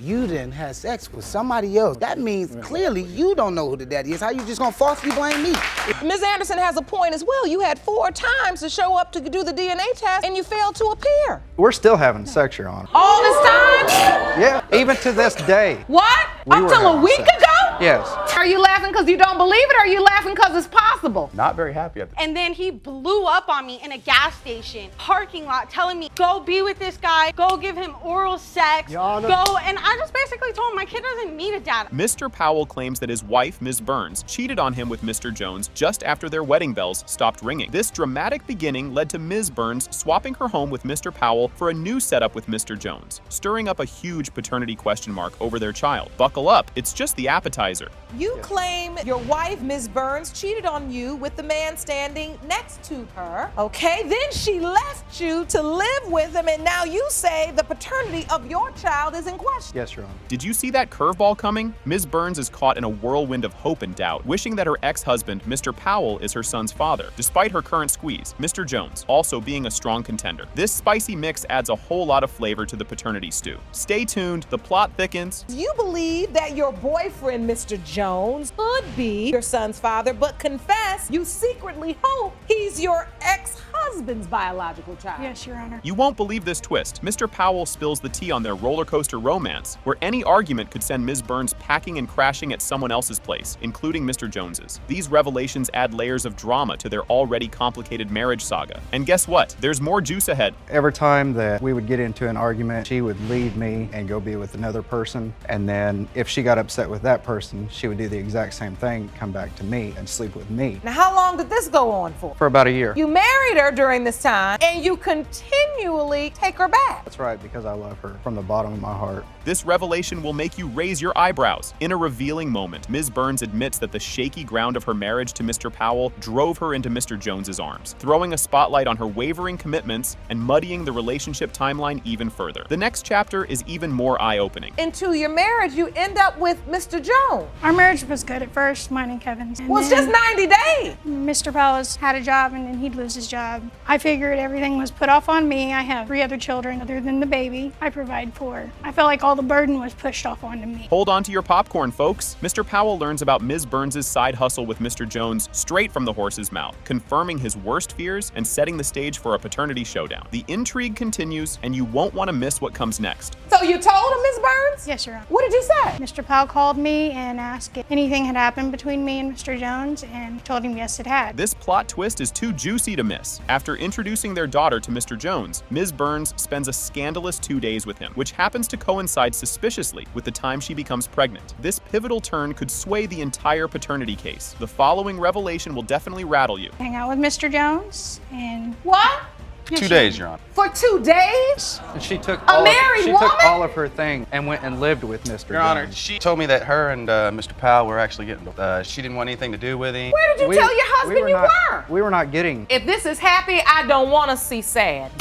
you didn't have sex with somebody else. That means clearly you don't know who the daddy is. How you just gonna falsely blame me? Ms. Anderson has a point as well. You had 4 times to show up to do the DNA test and you failed to appear. We're still having sex, Your Honor. All this time? Yeah, even to this day. What? We Up were till a having week sex. ago? Yes. Are you laughing because you don't believe it, or are you laughing because it's possible? Not very happy at the And then he blew up on me in a gas station parking lot, telling me, go be with this guy, go give him oral sex, go, and I just basically told him my kid doesn't need a dad. Mr. Powell claims that his wife, Ms. Burns, cheated on him with Mr. Jones just after their wedding bells stopped ringing. This dramatic beginning led to Ms. Burns swapping her home with Mr. Powell for a new setup with Mr. Jones, stirring up a huge paternity question mark over their child. Buckle up, it's just the appetizer. You claim your wife, Ms. Burns, cheated on you with the man standing next to her. Okay, then she left you to live with him, and now you say the paternity of your child is in question. Yes, Your Honor. Did you see that curveball coming? Ms. Burns is caught in a whirlwind of hope and doubt, wishing that her ex-husband, Mr. Powell, is her son's father, despite her current squeeze, Mr. Jones, also being a strong contender. This spicy mix adds a whole lot of flavor to the paternity stew. Stay tuned, the plot thickens. You believe that your boyfriend, Mr. Jones, could be your son's father, but confess you secretly hope he's your ex-husband's biological child. Yes, Your Honor. You won't believe this twist. Mr. Powell spills the tea on their roller coaster romance, where any argument could send Ms. Burns packing and crashing at someone else's place, including Mr. Jones's. These revelations add layers of drama to their already complicated marriage saga. And guess what? There's more juice ahead. Every time that we would get into an argument, she would leave me and go be with another person. And then if she got upset with that person, she would do the exact same thing, come back to me and sleep with me. Now, how long did this go on for? For about a year. You married her during this time, and you continually take her back. That's right, because I love her from the bottom of my heart. This revelation will make you raise your eyebrows. In a revealing moment, Ms. Burns admits that the shaky ground of her marriage to Mr. Powell drove her into Mr. Jones's arms, throwing a spotlight on her wavering commitments and muddying the relationship timeline even further. The next chapter is even more eye-opening. Into your marriage, you end up with Mr. Jones. Our marriage was good at first, mine and Kevin's. And Well, it's just 90 days. Mr. Powell's had a job and then he'd lose his job. I figured everything was put off on me. I have 3 other children other than the baby I provide for. I felt like all the burden was pushed off onto me. Hold on to your popcorn, folks. Mr. Powell learns about Ms. Burns' side hustle with Mr. Jones straight from the horse's mouth, confirming his worst fears and setting the stage for a paternity showdown. The intrigue continues, and you won't want to miss what comes next. So you told him, Ms. Burns? Yes, Your Honor. What did you say? Mr. Powell called me and asked if anything had happened between me and Mr. Jones, and told him yes, it had. This plot twist is too juicy to miss. After introducing their daughter to Mr. Jones, Ms. Burns spends a scandalous 2 days with him, which happens to coincide suspiciously with the time she becomes pregnant. This pivotal turn could sway the entire paternity case. The following revelation will definitely rattle you. Hang out with Mr. Jones, and What? 2 days, Your Honor. For 2 days? And she took married woman? all of her thing and went and lived with Mr. Your Jones. Honor, she told me that her and Mr. Powell were actually getting, she didn't want anything to do with him. Where did you tell your husband you were? We were not getting. If this is happy, I don't want to see sad.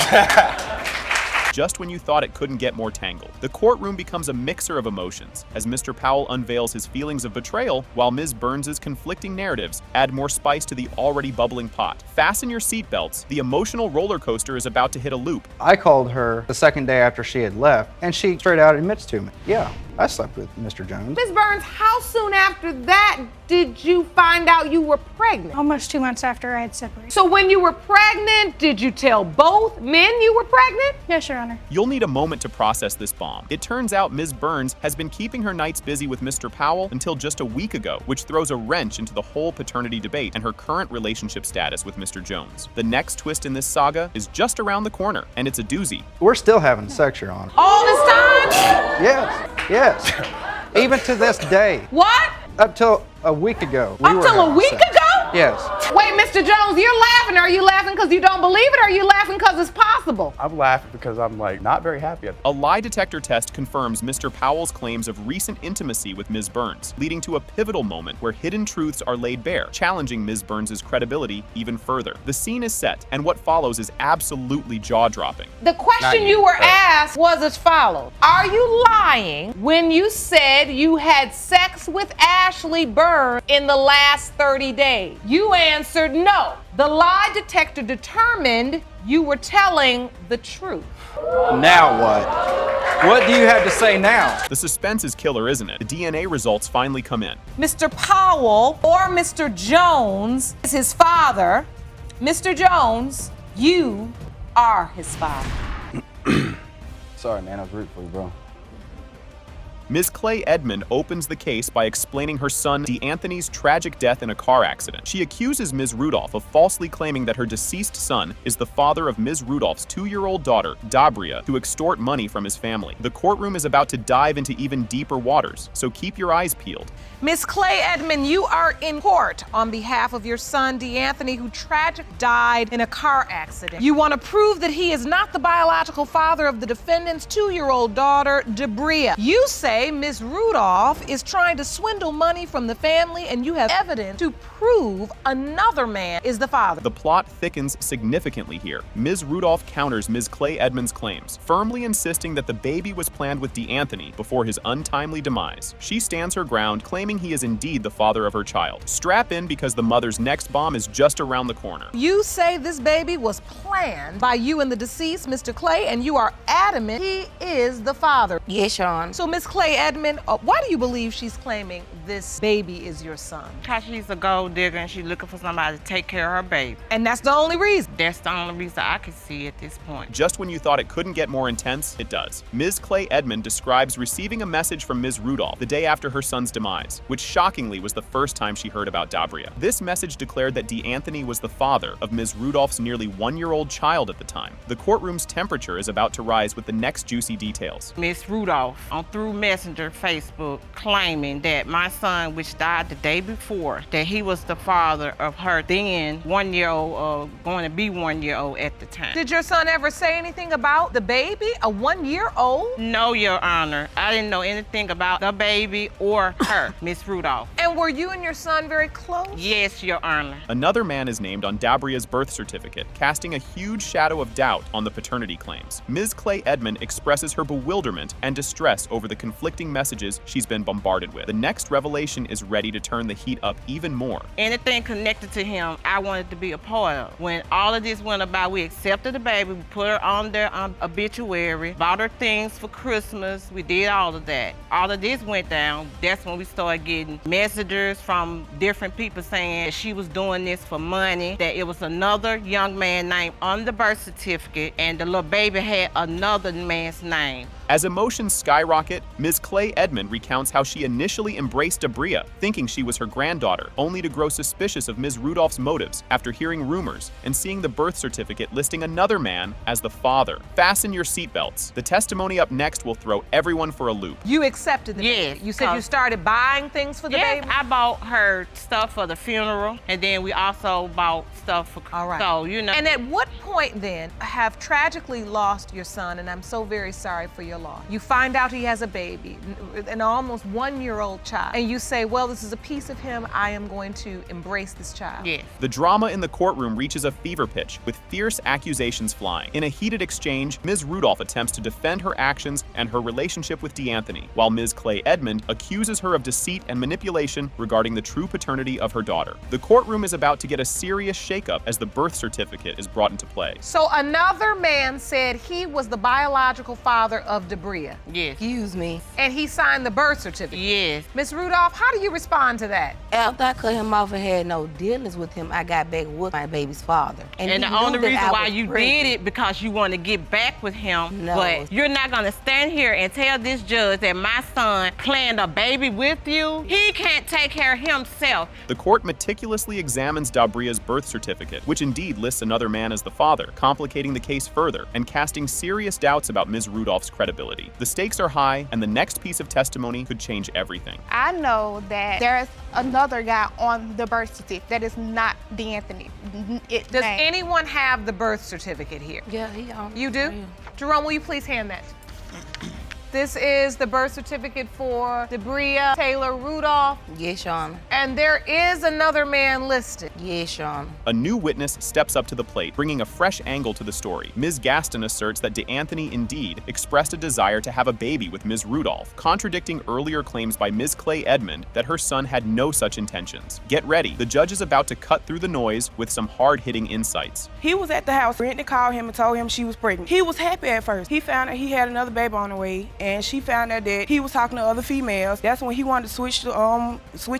Just when you thought it couldn't get more tangled, the courtroom becomes a mixer of emotions as Mr. Powell unveils his feelings of betrayal, while Ms. Burns' conflicting narratives add more spice to the already bubbling pot. Fasten your seatbelts, the emotional roller coaster is about to hit a loop. I called her the second day after she had left, and she straight out admits to me, yeah, I slept with Mr. Jones. Ms. Burns, how soon after that did you find out you were pregnant? almost 2 months after I had separated. So when you were pregnant, did you tell both men you were pregnant? Yes, Your Honor. You'll need a moment to process this bomb. It turns out Ms. Burns has been keeping her nights busy with Mr. Powell until just a week ago, which throws a wrench into the whole paternity debate and her current relationship status with Mr. Jones. The next twist in this saga is just around the corner, and it's a doozy. We're still having sex, Your Honor. All this time? Yes. Even to this day. What? Up till a week ago. Up till a week ago? Yes. Wait, Mr. Jones, you're laughing. Are you laughing because you don't believe it, or are you laughing because it's possible? I'm laughing because I'm like not very happy. A lie detector test confirms Mr. Powell's claims of recent intimacy with Ms. Burns, leading to a pivotal moment where hidden truths are laid bare, challenging Ms. Burns' credibility even further. The scene is set, and what follows is absolutely jaw-dropping. The question you were asked was as follows. Are you lying when you said you had sex with Ashley Burns in the last 30 days? You answered no. The lie detector determined you were telling the truth. Now what? What do you have to say now? The suspense is killer, isn't it? The DNA results finally come in. Mr. Powell or Mr. Jones is his father. Mr. Jones, you are his father. Sorry, man. I was rooting for you, bro. Ms. Clay Edmond opens the case by explaining her son DeAnthony's tragic death in a car accident. She accuses Ms. Rudolph of falsely claiming that her deceased son is the father of Ms. Rudolph's 2-year-old daughter, Dabria, to extort money from his family. The courtroom is about to dive into even deeper waters, so keep your eyes peeled. Ms. Clay Edmond, you are in court on behalf of your son DeAnthony, who tragically died in a car accident. You want to prove that he is not the biological father of the defendant's 2-year-old daughter, Dabria. You say Ms. Rudolph is trying to swindle money from the family, and you have evidence to prove another man is the father. The plot thickens significantly here. Ms. Rudolph counters Ms. Clay Edmond's claims, firmly insisting that the baby was planned with DeAnthony before his untimely demise. She stands her ground, claiming he is indeed the father of her child. Strap in, because the mother's next bomb is just around the corner. You say this baby was planned by you and the deceased, Mr. Clay, and you are adamant he is the father. Yes, Your Honor. So, Ms. Clay Edmond, why do you believe she's claiming this baby is your son? Because she's a gold digger and she's looking for somebody to take care of her baby. And that's the only reason? That's the only reason I can see at this point. Just when you thought it couldn't get more intense, it does. Ms. Clay Edmond describes receiving a message from Ms. Rudolph the day after her son's demise, which shockingly was the first time she heard about Dabria. This message declared that DeAnthony was the father of Ms. Rudolph's nearly 1-year-old child at the time. The courtroom's temperature is about to rise with the next juicy details. Miss Rudolph on through Messenger Facebook claiming that my son, which died the day before, that he was the father of her then 1-year-old, going to be 1-year-old at the time. Did your son ever say anything about the baby, a 1-year-old? No, Your Honor. I didn't know anything about the baby or her, Miss Rudolph. And were you and your son very close? Yes, Your Honor. Another man is named on Dabria's birth certificate, casting a huge shadow of doubt on the paternity claims. Ms. Clay Edmond expresses her bewilderment and distress over the conflicting messages she's been bombarded with. The next revelation is ready to turn the heat up even more. Anything connected to him, I wanted to be a part of. When all of this went about, we accepted the baby, we put her on their obituary, bought her things for Christmas, we did all of that. All of this went down, that's when we started getting messages from different people saying that she was doing this for money, that it was another young man named on the birth certificate, and the little baby had another man's name. As emotions skyrocket, Ms. Clay Edmond recounts how she initially embraced Dabria, thinking she was her granddaughter, only to grow suspicious of Ms. Rudolph's motives after hearing rumors and seeing the birth certificate listing another man as the father. Fasten your seatbelts. The testimony up next will throw everyone for a loop. You accepted the baby? You said you started buying things for the baby? I bought her stuff for the funeral, and then we also bought stuff for... All right. So, you know. And at what point then have tragically lost your son, and I'm so very sorry for your loss. You find out he has a baby, an almost 1-year-old child, and you say, well, this is a piece of him, I am going to embrace this child. Yes. The drama in the courtroom reaches a fever pitch, with fierce accusations flying. In a heated exchange, Ms. Rudolph attempts to defend her actions and her relationship with DeAnthony, while Ms. Clay Edmond accuses her of deceit and manipulation regarding the true paternity of her daughter. The courtroom is about to get a serious shakeup as the birth certificate is brought into play. So another man said he was the biological father of Dabria. Yes. Excuse me. And he signed the birth certificate. Yes. Ms. Rudolph, how do you respond to that? After I cut him off and had no dealings with him, I got back with my baby's father. And the only reason why you did it because you want to get back with him. No. But you're not going to stand here and tell this judge that my son planned a baby with you. He can't take care of himself. The court meticulously examines Dabria's birth certificate, which indeed lists another man as the father, complicating the case further and casting serious doubts about Ms. Rudolph's credibility. The stakes are high, and the next piece of testimony could change everything. I know that there's another guy on the birth certificate that is not DeAnthony. Does anyone have the birth certificate here? Yeah, he on. You do? Yeah. Jerome, will you please hand that? This is the birth certificate for Debria Taylor Rudolph. Yes, Your Honor. And there is another man listed. Yes, Your Honor. A new witness steps up to the plate, bringing a fresh angle to the story. Ms. Gaston asserts that DeAnthony indeed expressed a desire to have a baby with Ms. Rudolph, contradicting earlier claims by Ms. Clay Edmond that her son had no such intentions. Get ready, the judge is about to cut through the noise with some hard-hitting insights. He was at the house. Brittany called him and told him she was pregnant. He was happy at first. He found out he had another baby on the way, and she found out that he was talking to other females. That's when he wanted to switch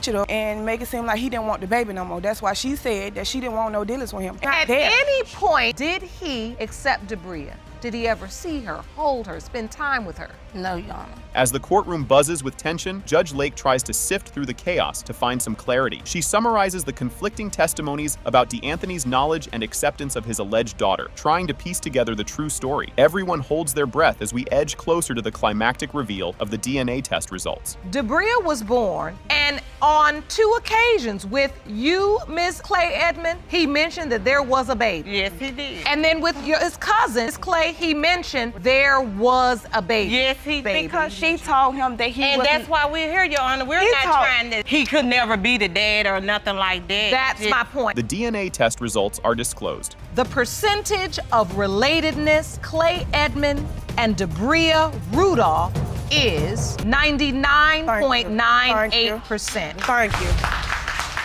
it up and make it seem like he didn't want the baby no more. That's why she said that she didn't want no dealings with him. At any point, did he accept Debria? Did he ever see her, hold her, spend time with her? No, Your Honor. As the courtroom buzzes with tension, Judge Lake tries to sift through the chaos to find some clarity. She summarizes the conflicting testimonies about DeAnthony's knowledge and acceptance of his alleged daughter, trying to piece together the true story. Everyone holds their breath as we edge closer to the climactic reveal of the DNA test results. Debria was born, and on 2 occasions with you, Ms. Clay Edmond, he mentioned that there was a baby. Yes, he did. And then with his cousin, Ms. Clay, he mentioned there was a baby. Yes, he did. Because she told him that he And wasn't. that's why we're here, Your Honor. We're not trying to. He could never be the dad or nothing like that. That's my point. The DNA test results are disclosed. The percentage of relatedness Clay Edmond and Debria Rudolph is 99.98%. Thank you.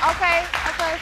Okay,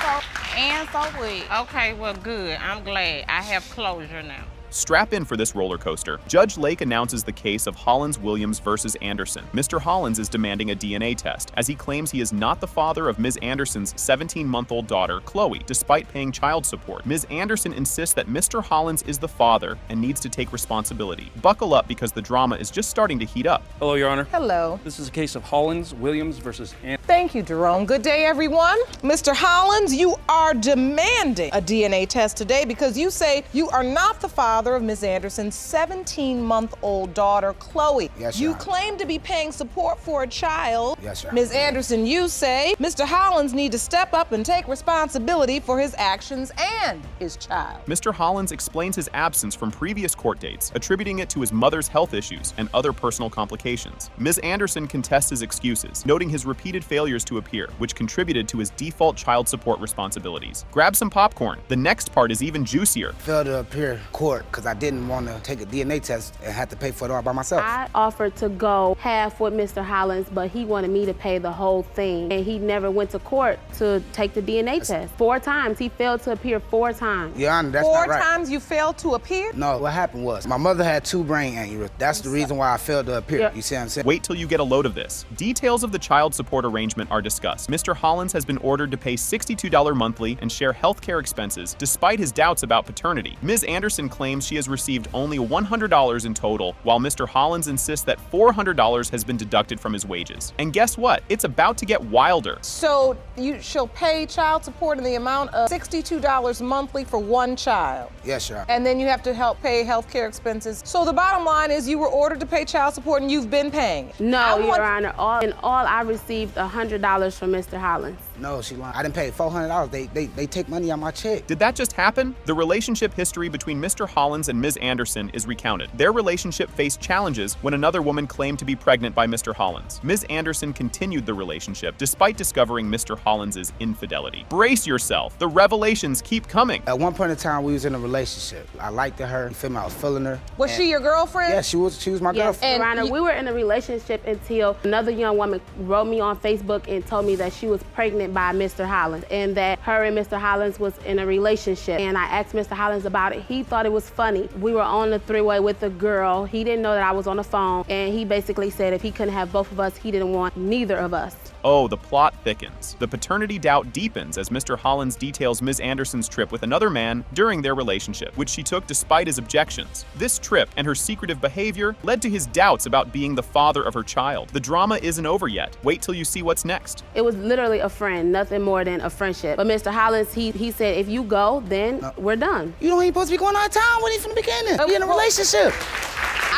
so, and so what? Okay, well, good. I'm glad. I have closure now. Strap in for this roller coaster. Judge Lake announces the case of Hollins-Williams versus Anderson. Mr. Hollins is demanding a DNA test, as he claims he is not the father of Ms. Anderson's 17-month-old daughter, Chloe, despite paying child support. Ms. Anderson insists that Mr. Hollins is the father and needs to take responsibility. Buckle up because the drama is just starting to heat up. Hello, Your Honor. Hello. This is a case of Hollins-Williams versus Anderson. Thank you, Jerome. Good day, everyone. Mr. Hollins, you are demanding a DNA test today because you say you are not the father of Ms. Anderson's 17-month-old daughter, Chloe. Yes, You Your Honor. claim to be paying support for a child. Yes, Your Honor. Ms. Anderson, you say Mr. Hollins need to step up and take responsibility for his actions and his child. Mr. Hollins explains his absence from previous court dates, attributing it to his mother's health issues and other personal complications. Ms. Anderson contests his excuses, noting his repeated failures to appear, which contributed to his default child support responsibilities. Grab some popcorn. The next part is even juicier. Failed to appear in court because I didn't want to take a DNA test and had to pay for it all by myself. I offered to go half with Mr. Hollins, but he wanted me to pay the whole thing. And he never went to court to take the DNA test. 4 times. He failed to appear 4 times. Your Honor, that's 4 not right. times you failed to appear? No, what happened was my mother had 2 brain aneurysms. That's the reason why I failed to appear. Yep. You see what I'm saying? Wait till you get a load of this. Details of the child support arrangement are discussed. Mr. Hollins has been ordered to pay $62 monthly and share health care expenses, despite his doubts about paternity. Ms. Anderson claims she has received only $100 in total, while Mr. Hollins insists that $400 has been deducted from his wages. And guess what? It's about to get wilder. So she'll pay child support in the amount of $62 monthly for 1 child. Yes, Your Honor. And then you have to help pay health care expenses. So the bottom line is you were ordered to pay child support and you've been paying it. No, Your Honor. In all, I received $100 from Mr. Hollins. No, she lied. I didn't pay $400. They take money out my check. Did that just happen? The relationship history between Mr. Hollins and Ms. Anderson is recounted. Their relationship faced challenges when another woman claimed to be pregnant by Mr. Hollins. Ms. Anderson continued the relationship despite discovering Mr. Hollins's infidelity. Brace yourself. The revelations keep coming. At one point in time, we was in a relationship. I liked her. You feel me? I was feeling her. Was she your girlfriend? Yeah, she was my Yes, girlfriend. Your Honor, we were in a relationship until another young woman wrote me on Facebook and told me that she was pregnant by Mr. Hollins and that her and Mr. Hollins was in a relationship. And I asked Mr. Hollins about it. He thought it was funny. We were on the 3-way with a girl. He didn't know that I was on the phone. And he basically said if he couldn't have both of us, he didn't want neither of us. Oh, the plot thickens. The paternity doubt deepens as Mr. Hollins details Ms. Anderson's trip with another man during their relationship, which she took despite his objections. This trip and her secretive behavior led to his doubts about being the father of her child. The drama isn't over yet. Wait till you see what's next. It was literally a friend, nothing more than a friendship. But Mr. Hollins, he said, if you go, then we're done. You don't even supposed to be going out of town with him from the beginning. We in a relationship.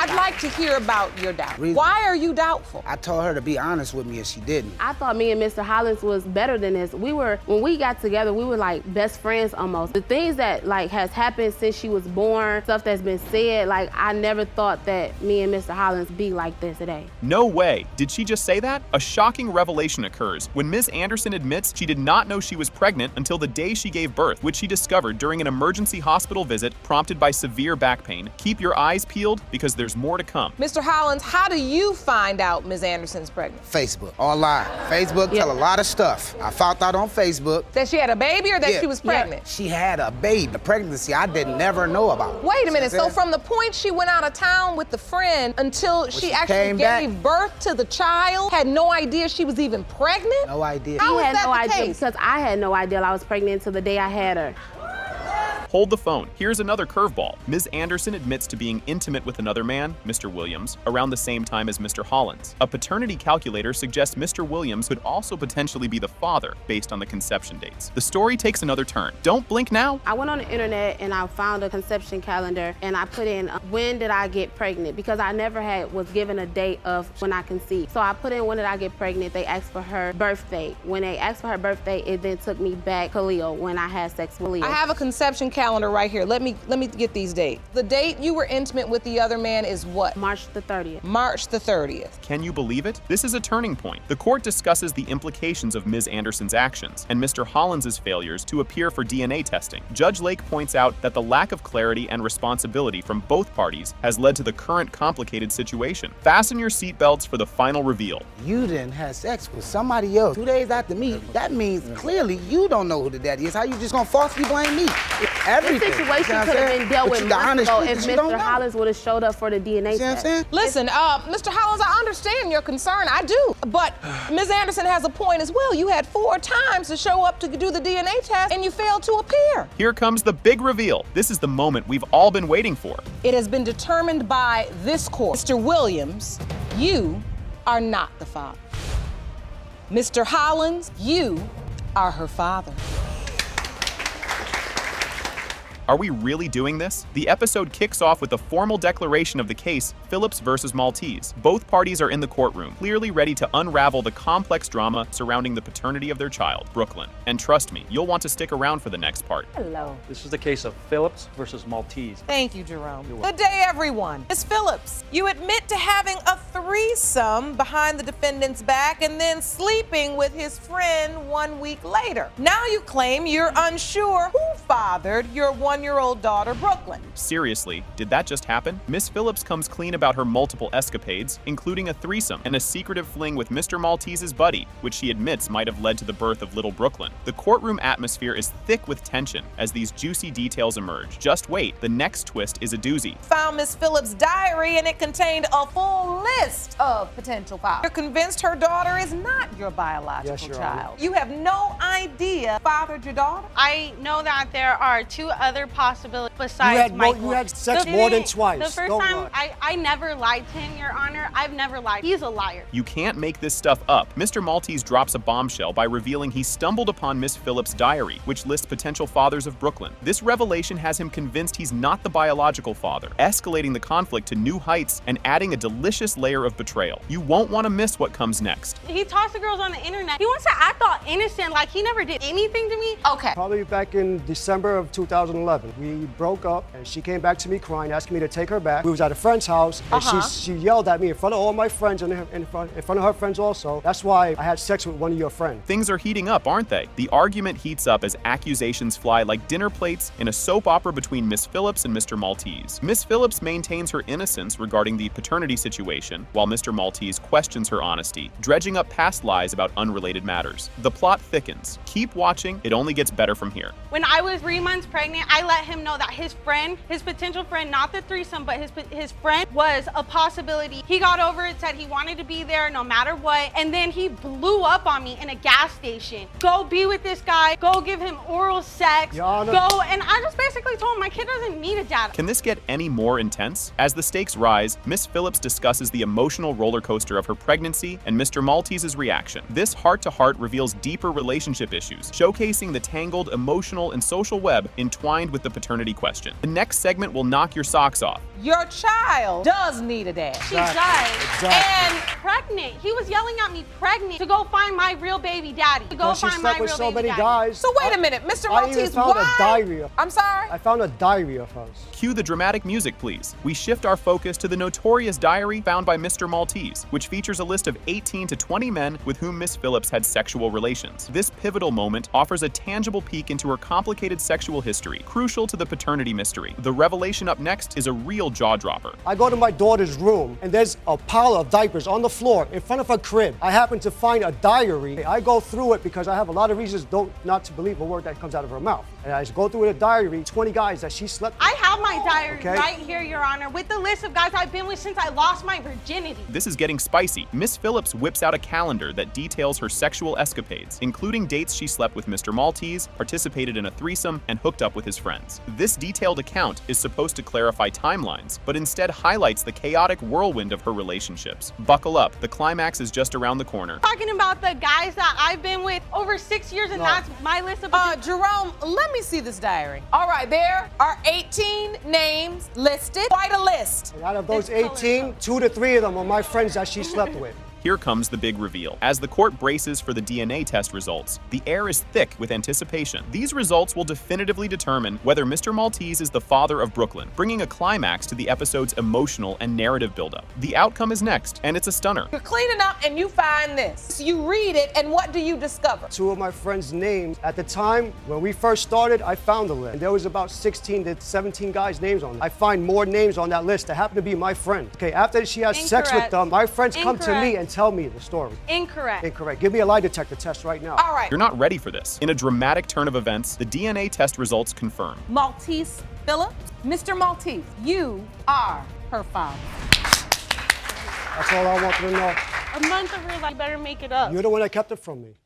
I'd like to hear about your doubt. Reason. Why are you doubtful? I told her to be honest with me and she didn't. I thought me and Mr. Hollins was better than this. When we got together, we were like best friends almost. The things that like has happened since she was born, stuff that's been said, like I never thought that me and Mr. Hollins be like this today. No way. Did she just say that? A shocking revelation occurs when Ms. Anderson admits she did not know she was pregnant until the day she gave birth, which she discovered during an emergency hospital visit prompted by severe back pain. Keep your eyes peeled because there's more to come. Mr. Hollins, how do you find out Ms. Anderson's pregnant? Facebook, online. Facebook tell a lot of stuff. I found out on Facebook. That she had a baby or that she was pregnant? She had a baby. The pregnancy I didn't never know about. Wait a minute, so from the point she went out of town with the friend until she actually gave birth to the child, had no idea she was even pregnant? No idea. How is had that no the idea case? because I had no idea I was pregnant until the day I had her. Hold the phone. Here's another curveball. Ms. Anderson admits to being intimate with another man, Mr. Williams, around the same time as Mr. Hollins. A paternity calculator suggests Mr. Williams could also potentially be the father based on the conception dates. The story takes another turn. Don't blink now. I went on the internet and I found a conception calendar and I put in when did I get pregnant because I never was given a date of when I conceived. So I put in when did I get pregnant. They asked for her birthday. When they asked for her birthday, it then took me back to Leo when I had sex with Leo. I have a conception calendar right here. Let me get these dates. The date you were intimate with the other man is what? March the 30th. March the 30th. Can you believe it? This is a turning point. The court discusses the implications of Ms. Anderson's actions and Mr. Hollins' failures to appear for DNA testing. Judge Lake points out that the lack of clarity and responsibility from both parties has led to the current complicated situation. Fasten your seatbelts for the final reveal. You didn't have sex with somebody else 2 days after me. That means clearly you don't know who the daddy is. How you just gonna falsely blame me? Everything. This situation could have been dealt with months ago if Mr. Hollins would have showed up for the DNA test. Listen, Mr. Hollins, I understand your concern. I do. But Ms. Anderson has a point as well. You had 4 times to show up to do the DNA test and you failed to appear. Here comes the big reveal. This is the moment we've all been waiting for. It has been determined by this court. Mr. Williams, you are not the father. Mr. Hollins, you are her father. Are we really doing this? The episode kicks off with a formal declaration of the case, Phillips versus Maltese. Both parties are in the courtroom, clearly ready to unravel the complex drama surrounding the paternity of their child, Brooklyn. And trust me, you'll want to stick around for the next part. Hello. This is the case of Phillips versus Maltese. Thank you, Jerome. Good day, everyone. Ms. Phillips, you admit to having a threesome behind the defendant's back and then sleeping with his friend 1 week later. Now you claim you're unsure who fathered your 1-year-old daughter, Brooklyn. Seriously, did that just happen? Miss Phillips comes clean about her multiple escapades, including a threesome and a secretive fling with Mr. Maltese's buddy, which she admits might have led to the birth of little Brooklyn. The courtroom atmosphere is thick with tension as these juicy details emerge. Just wait, the next twist is a doozy. Found Miss Phillips' diary and it contained a full list of potential fathers. You're convinced her daughter is not your biological child. You have no idea who fathered your daughter? I know that there are 2 other possibilities besides Michael. You had sex more than twice. The first time, I never lied to him, Your Honor. I've never lied. He's a liar. You can't make this stuff up. Mr. Maltese drops a bombshell by revealing he stumbled upon Miss Phillips' diary, which lists potential fathers of Brooklyn. This revelation has him convinced he's not the biological father, escalating the conflict to new heights and adding a delicious layer of betrayal. You won't want to miss what comes next. He talks to girls on the internet. He wants to act all innocent, like he never did anything to me. Okay. Probably back in December of 2011. We broke up and she came back to me crying, asking me to take her back. We was at a friend's house and she yelled at me in front of all my friends and in front of her friends also. That's why I had sex with one of your friends. Things are heating up, aren't they? The argument heats up as accusations fly like dinner plates in a soap opera between Miss Phillips and Mr. Maltese. Miss Phillips maintains her innocence regarding the paternity situation, while Mr. Maltese questions her honesty, dredging up past lies about unrelated matters. The plot thickens. Keep watching, it only gets better from here. When I was 3 months pregnant, I let him know that his friend, his potential friend, not the threesome, but his friend was a possibility. He got over it, said he wanted to be there no matter what, and then he blew up on me in a gas station. Go be with this guy, go give him oral sex, go, and I just basically told him my kid doesn't need a dad. Can this get any more intense? As the stakes rise, Miss Phillips discusses the emotional roller coaster of her pregnancy and Mr. Maltese's reaction. This heart-to-heart reveals deeper relationship issues, showcasing the tangled emotional and social web entwined with the paternity question. The next segment will knock your socks off. Your child does need a dad. She does. Exactly. And pregnant. He was yelling at me pregnant to go find my real baby daddy. To go She find my slept with real so baby many daddy. guys. So wait a minute, Mr. I even Maltese, found why? a diary. I'm sorry? I found a diary of hers. Cue the dramatic music, please. We shift our focus to the notorious diary found by Mr. Maltese, which features a list of 18 to 20 men with whom Miss Phillips had sexual relations. This pivotal moment offers a tangible peek into her complicated sexual history, crucial to the paternity mystery. The revelation up next is a real jaw-dropper. I go to my daughter's room, and there's a pile of diapers on the floor in front of her crib. I happen to find a diary. I go through it because I have a lot of reasons not to believe a word that comes out of her mouth. And I just go through the diary, 20 guys that she slept with. I have my diary Okay. right here, Your Honor, with the list of guys I've been with since I lost my virginity. This is getting spicy. Miss Phillips whips out a calendar that details her sexual escapades, including dates she slept with Mr. Maltese, participated in a threesome, and hooked up with his friends. This detailed account is supposed to clarify timelines, but instead highlights the chaotic whirlwind of her relationships. Buckle up, the climax is just around the corner. Talking about the guys that I've been with over 6 years, and that's my list of. Jerome, let me see this diary. All right, there are 18 names listed. Quite a list. And out of those 18, 2 to 3 of them are my friends that she slept with. Here comes the big reveal. As the court braces for the DNA test results, the air is thick with anticipation. These results will definitively determine whether Mr. Maltese is the father of Brooklyn, bringing a climax to the episode's emotional and narrative buildup. The outcome is next, and it's a stunner. You're cleaning up and you find this. You read it, and what do you discover? 2 of my friends' names. At the time, when we first started, I found the list. And there was about 16 to 17 guys' names on it. I find more names on that list that happen to be my friends. Okay, after she has sex with them, my friends come to me and tell me the story. Incorrect. Incorrect. Give me a lie detector test right now. All right. You're not ready for this. In a dramatic turn of events, the DNA test results confirm. Maltese Phillips, Mr. Maltese, you are her father. That's all I want to know. A month of her life, you better make it up. You're the one that kept it from me.